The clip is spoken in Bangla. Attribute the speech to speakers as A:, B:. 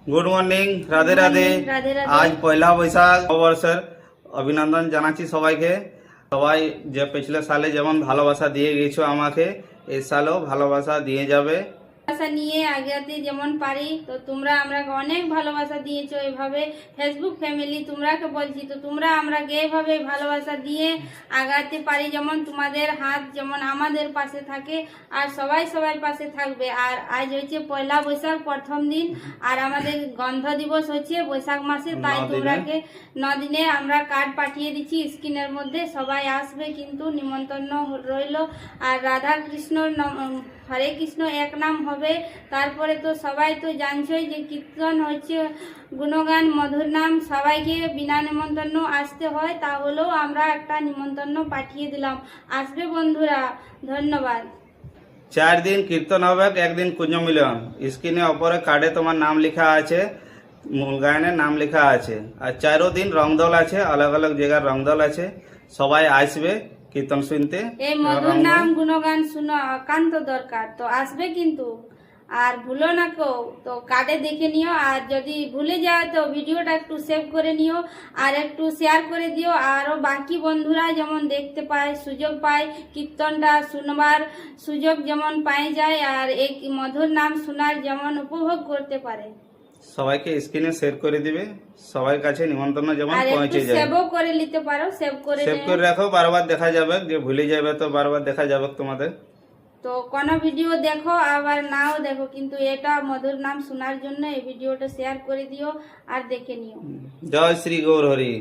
A: Good morning, Radhe Radhe.
B: রাধে রাধে।
A: আজ পয়লা বৈশাখ, নববর্ষের অভিনন্দন জানাচ্ছি সবাইকে। সবাই যে পিছলে সালে যেমন ভালোবাসা দিয়ে গেছো আমাকে, এই সালেও ভালোবাসা দিয়ে যাবে।
B: ভালোবাসা নিয়ে আগাতে যেমন পারি, তো তোমরা আমরাকে অনেক ভালোবাসা দিয়েছো। এইভাবে ফেসবুক ফ্যামিলি তোমরাকে বলছি, তো তোমরা আমরাকে এইভাবে ভালোবাসা দিয়ে আগাতে পারি, যেমন তোমাদের হাত যেমন আমাদের পাশে থাকে আর সবাই সবার পাশে থাকবে। আর আজ হচ্ছে পয়লা বৈশাখ, প্রথম দিন, আর আমাদের গন্ধ দিবস হচ্ছে বৈশাখ মাসে। তাই তোমরাকে 9 দিনে আমরা কার্ড পাঠিয়ে দিচ্ছি স্ক্রিনের মধ্যে, সবাই আসবে কিন্তু নিমন্ত্রণ রইল। আর রাধা কৃষ্ণর হরে কৃষ্ণ এক নাম হবে। তারপরে তো সবাই তো জানছই যে কীর্তন হচ্ছে, গুণগান, মধুর নাম, সবাইকে বিনা নিমন্ত্রণ আসতে হয়। তাহলেও আমরা একটা নিমন্ত্রণ পাঠিয়ে দিলাম, আসবে বন্ধুরা। ধন্যবাদ।
A: 4 দিন কীর্তন হবে, একদিন কুঞ্জ মিলন। স্ক্রিনে ওপরে কার্ডে তোমার নাম লেখা আছে, মূল গায়নের নাম লেখা আছে। আর 4 দিন রংদল আছে, আলাদা আলাদা জায়গার রংদল আছে। সবাই আসবে কীর্তন শুনতে।
B: এই মধুর নাম গুণগান শুনো একান্ত দরকার, তো আসবে কিন্তু। আর ভুলো না কেউ, তো কার্ডে দেখে নিও। আর যদি ভুলে যাও তো ভিডিওটা একটু সেভ করে নিও আর একটু শেয়ার করে দিও। আরও বাকি বন্ধুরা যেমন দেখতে পায়, সুযোগ পায়, কীর্তনটা শুনবার সুযোগ যেমন পাই যায়, আর এই মধুর নাম শোনার যেমন উপভোগ করতে পারে।
A: সবাইকে স্ক্রিনে শেয়ার করে দিবে, সবার কাছে নিমন্ত্রণ যেমন
B: আর একটু
A: পৌঁছে যায়।
B: সেভও করে নিতে পারো, সেভ করে
A: সেভ করে রাখো, বারবার দেখা যাবে। যে ভুলে যাবে তো বারবার দেখা যাবে তোমাদের।
B: তো কোনো ভিডিও দেখো আবার নাও দেখো, কিন্তু এটা মধুর নাম শোনার জন্য এই ভিডিওটা শেয়ার করে দিও আর দেখে নিও।
A: জয় শ্রী গৌর হরি।